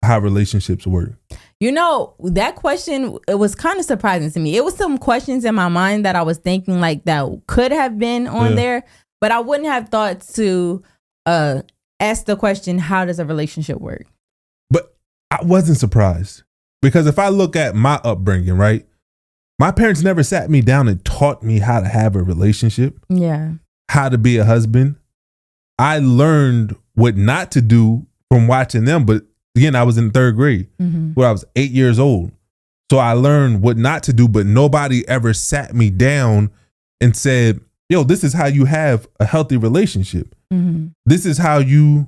how relationships work. You know, that question, it was kind of surprising to me. It was some questions in my mind that I was thinking like that could have been on there, but I wouldn't have thought to ask the question, how does a relationship work? But I wasn't surprised, because if I look at my upbringing, right? My parents never sat me down and taught me how to have a relationship. Yeah. How to be a husband. I learned what not to do from watching them. But again, I was in third grade when I was 8 years old. So I learned what not to do, but nobody ever sat me down and said, yo, this is how you have a healthy relationship. This is how you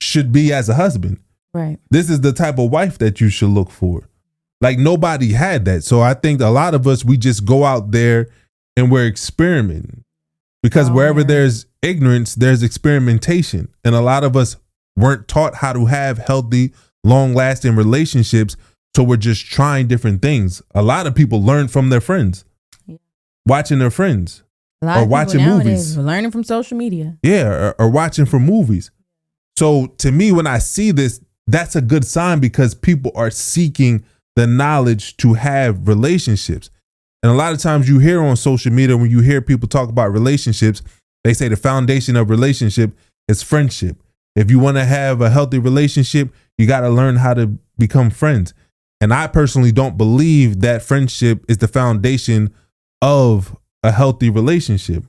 should be as a husband. Right. This is the type of wife that you should look for. Like, nobody had that. So I think a lot of us, we just go out there and we're experimenting, because wherever there's ignorance, there's experimentation. And a lot of us weren't taught how to have healthy, long lasting relationships. So we're just trying different things. A lot of people learn from their friends, watching their friends, or watching movies, learning from social media. Yeah. Or watching from movies. So to me, when I see this, that's a good sign, because people are seeking the knowledge to have relationships. And a lot of times you hear on social media, when you hear people talk about relationships, they say the foundation of relationship is friendship. If you want to have a healthy relationship, you got to learn how to become friends. And I personally don't believe that friendship is the foundation of a healthy relationship.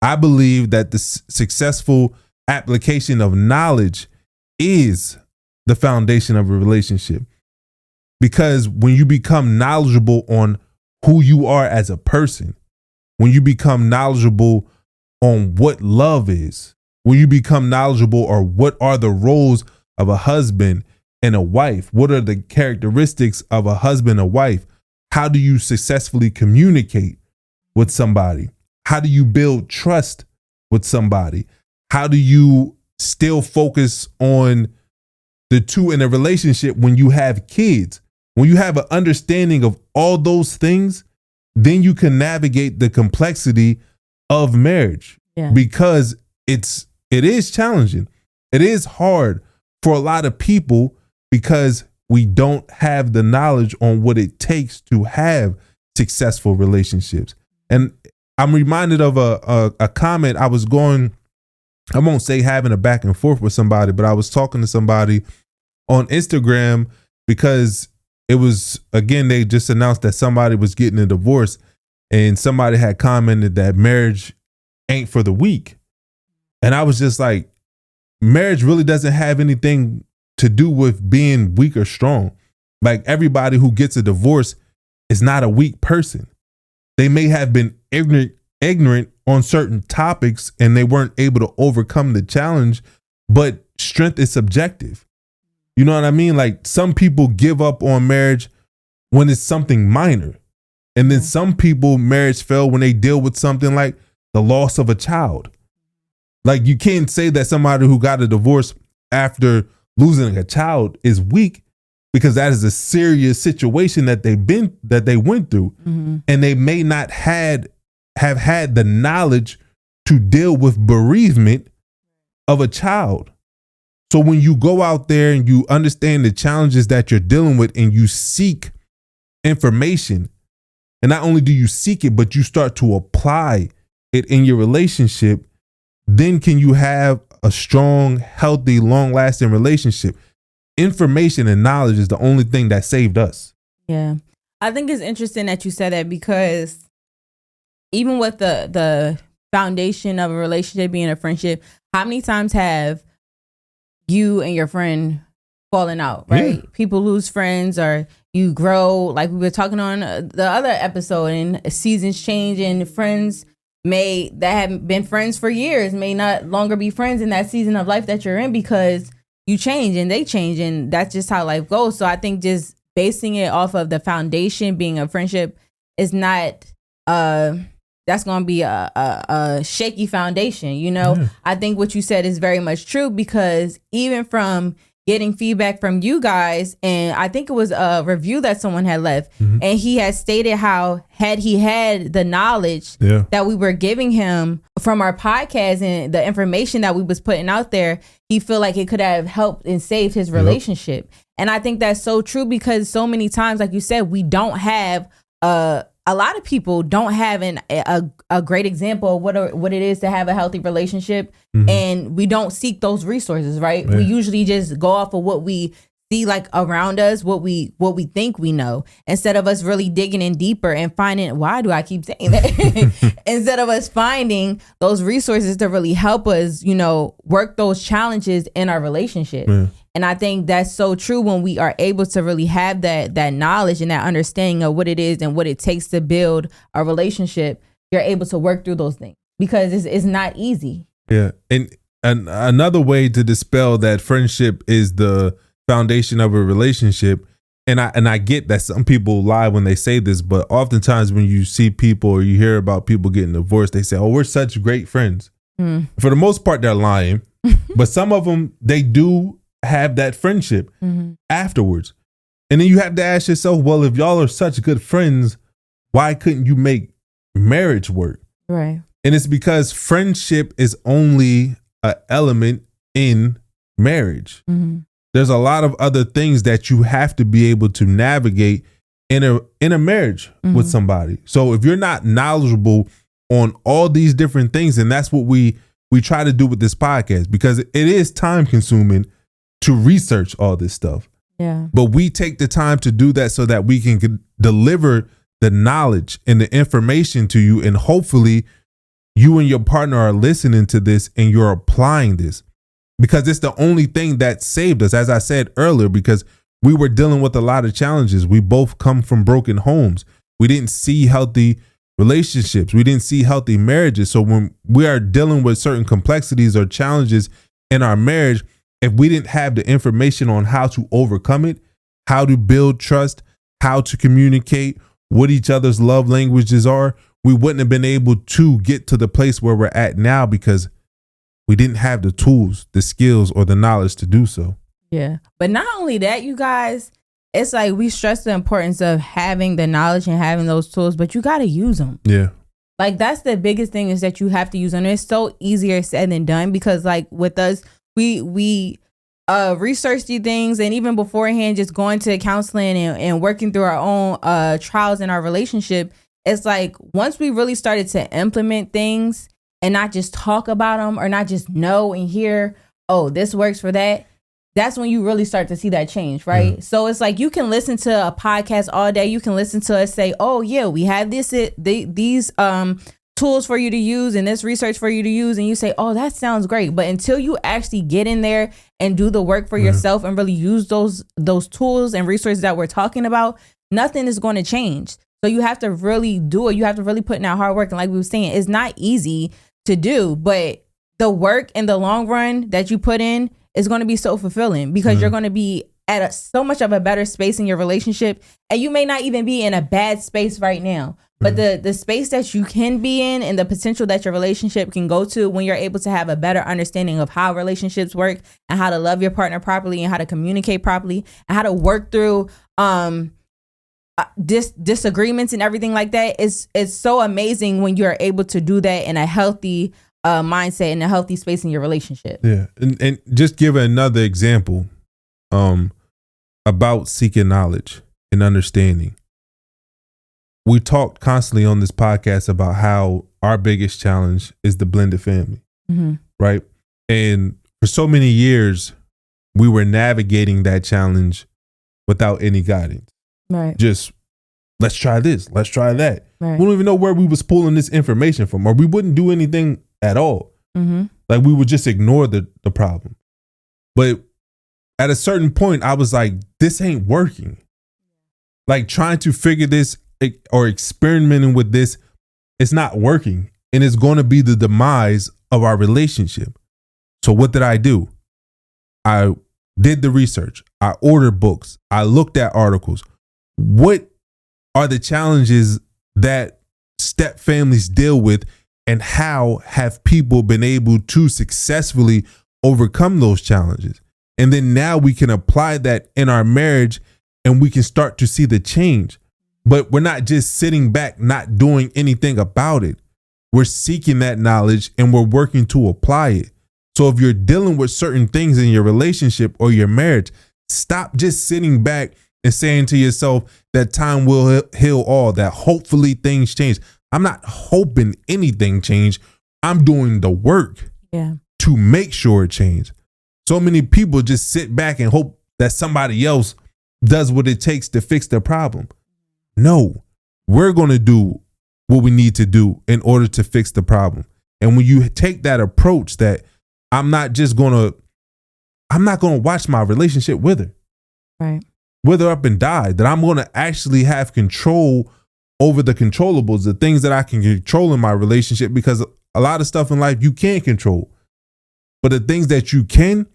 I believe that the successful application of knowledge is the foundation of a relationship. Because when you become knowledgeable on who you are as a person, when you become knowledgeable on what love is, when you become knowledgeable or what are the roles of a husband and a wife, what are the characteristics of a husband and wife, how do you successfully communicate with somebody? How do you build trust with somebody? How do you still focus on the two in a relationship when you have kids? When you have an understanding of all those things, then you can navigate the complexity of marriage, because it is challenging. It is hard for a lot of people, because we don't have the knowledge on what it takes to have successful relationships. And I'm reminded of a comment I won't say having a back and forth with somebody, but I was talking to somebody on Instagram, because it was, again, they just announced that somebody was getting a divorce, and somebody had commented that marriage ain't for the weak. And I was just like, marriage really doesn't have anything to do with being weak or strong. Like, everybody who gets a divorce is not a weak person. They may have been ignorant on certain topics and they weren't able to overcome the challenge, but strength is subjective. You know what I mean? Like some people give up on marriage when it's something minor. And then some people, marriage fail when they deal with something like the loss of a child. Like you can't say that somebody who got a divorce after losing a child is weak, because that is a serious situation that they went through. Mm-hmm. And they may not have had the knowledge to deal with bereavement of a child. So when you go out there and you understand the challenges that you're dealing with and you seek information, and not only do you seek it, but you start to apply it in your relationship, then can you have a strong, healthy, long-lasting relationship. Information and knowledge is the only thing that saved us. Yeah. I think it's interesting that you said that, because even with the foundation of a relationship being a friendship, how many times have you and your friend fallen out, right? Yeah. People lose friends, or you grow, like we were talking on the other episode, and seasons change, and friends that have been friends for years may not longer be friends in that season of life that you're in, because you change and they change, and that's just how life goes. So I think just basing it off of the foundation being a friendship is not that's going to be a shaky foundation, you know. Yeah. I think what you said is very much true, because even from getting feedback from you guys, and I think it was a review that someone had left, mm-hmm. and he had stated how had he had the knowledge that we were giving him from our podcast and the information that we was putting out there, he feel like it could have helped and saved his relationship. Yep. And I think that's so true, because so many times, like you said, we don't have a lot of people don't have a great example of what it is to have a healthy relationship, mm-hmm. and we don't seek those resources, right? Yeah. We usually just go off of what we see like around us, what we think we know, instead of us really digging in deeper and finding, why do I keep saying that? Instead of us finding those resources to really help us, you know, work those challenges in our relationship. Yeah. And I think that's so true when we are able to really have that knowledge and that understanding of what it is and what it takes to build a relationship. You're able to work through those things, because it's not easy. Yeah. And another way to dispel that friendship is the foundation of a relationship. And I get that some people lie when they say this, but oftentimes when you see people or you hear about people getting divorced, they say, oh, we're such great friends. Mm. For the most part, they're lying. But some of them, they do have that friendship mm-hmm. afterwards. And then you have to ask yourself, well, if y'all are such good friends, why couldn't you make marriage work? Right. And it's because friendship is only an element in marriage. Mm-hmm. There's a lot of other things that you have to be able to navigate in a marriage mm-hmm. with somebody. So if you're not knowledgeable on all these different things, and that's what we try to do with this podcast, because it is time consuming to research all this stuff. Yeah. But we take the time to do that so that we can deliver the knowledge and the information to you. And hopefully you and your partner are listening to this and you're applying this, because it's the only thing that saved us, as I said earlier, because we were dealing with a lot of challenges. We both come from broken homes. We didn't see healthy relationships. We didn't see healthy marriages. So when we are dealing with certain complexities or challenges in our marriage, if we didn't have the information on how to overcome it, how to build trust, how to communicate, what each other's love languages are, we wouldn't have been able to get to the place where we're at now, because we didn't have the tools, the skills, or the knowledge to do so. Yeah. But not only that, you guys, it's like we stress the importance of having the knowledge and having those tools, but you got to use them. Yeah. Like that's the biggest thing, is that you have to use them. It's so easier said than done, because like with us, we research these things, and even beforehand, just going to counseling and working through our own trials in our relationship. It's like once we really started to implement things and not just talk about them or not just know and hear, oh, this works for that. That's when you really start to see that change, right? Mm. So it's like you can listen to a podcast all day. You can listen to us say, oh, yeah, we have these tools for you to use and this research for you to use, and you say, oh, that sounds great. But until you actually get in there and do the work for yourself and really use those tools and resources that we're talking about, nothing is going to change. So you have to really do it. You have to really put in that hard work. And like we were saying, it's not easy to do, but the work in the long run that you put in is going to be so fulfilling because you're going to be at so much of a better space in your relationship. And you may not even be in a bad space right now, but the space that you can be in and the potential that your relationship can go to when you're able to have a better understanding of how relationships work and how to love your partner properly and how to communicate properly and how to work through disagreements and everything like that. It's so amazing when you're able to do that in a healthy mindset, in a healthy space in your relationship. Yeah. And just give another example about seeking knowledge and understanding. We talked constantly on this podcast about how our biggest challenge is the blended family, right? And for so many years, we were navigating that challenge without any guidance. Right. Just, let's try this, let's try that. Right. We don't even know where we was pulling this information from, or we wouldn't do anything at all. Like we would just ignore the problem. But at a certain point, I was like, this ain't working. Like trying to figure this or experimenting with this, it's not working. And it's going to be the demise of our relationship. So what did I do? I did the research. I ordered books. I looked at articles. What are the challenges that step families deal with, and how have people been able to successfully overcome those challenges? And then now we can apply that in our marriage and we can start to see the change. But we're not just sitting back, not doing anything about it. We're seeking that knowledge and we're working to apply it. So if you're dealing with certain things in your relationship or your marriage, stop just sitting back and saying to yourself that time will heal all, that hopefully things change. I'm not hoping anything change. I'm doing the work to make sure it changes. So many people just sit back and hope that somebody else does what it takes to fix their problem. No, we're going to do what we need to do in order to fix the problem. And when you take that approach that I'm not going to watch my relationship wither. Right. Wither up and die, that I'm going to actually have control over the controllables, the things that I can control in my relationship, because a lot of stuff in life you can't control. But the things that you can,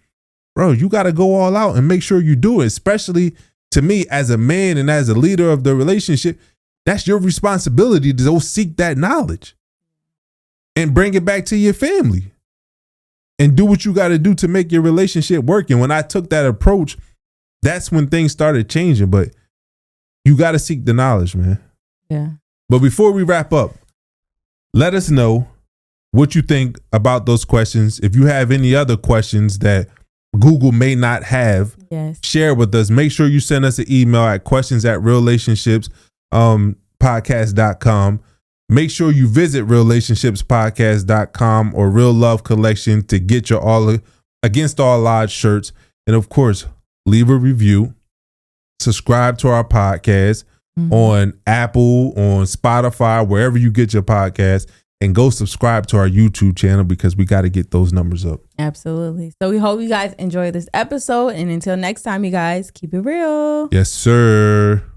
bro, you got to go all out and make sure you do it. Especially to me as a man and as a leader of the relationship, that's your responsibility to go seek that knowledge and bring it back to your family and do what you got to do to make your relationship work. And when I took that approach, that's when things started changing. But you got to seek the knowledge, man. Yeah. But before we wrap up, let us know what you think about those questions. If you have any other questions that Google may not have, share with us. Make sure you send us an email at questions@relationships podcast.com. Make sure you visit relationshipspodcast.com or Real Love Collection to get your All Against All Odds shirts. And of course, leave a review. Subscribe to our podcast on Apple, on Spotify, wherever you get your podcast. And go subscribe to our YouTube channel because we got to get those numbers up. Absolutely. So we hope you guys enjoy this episode. And until next time, you guys, keep it real. Yes, sir.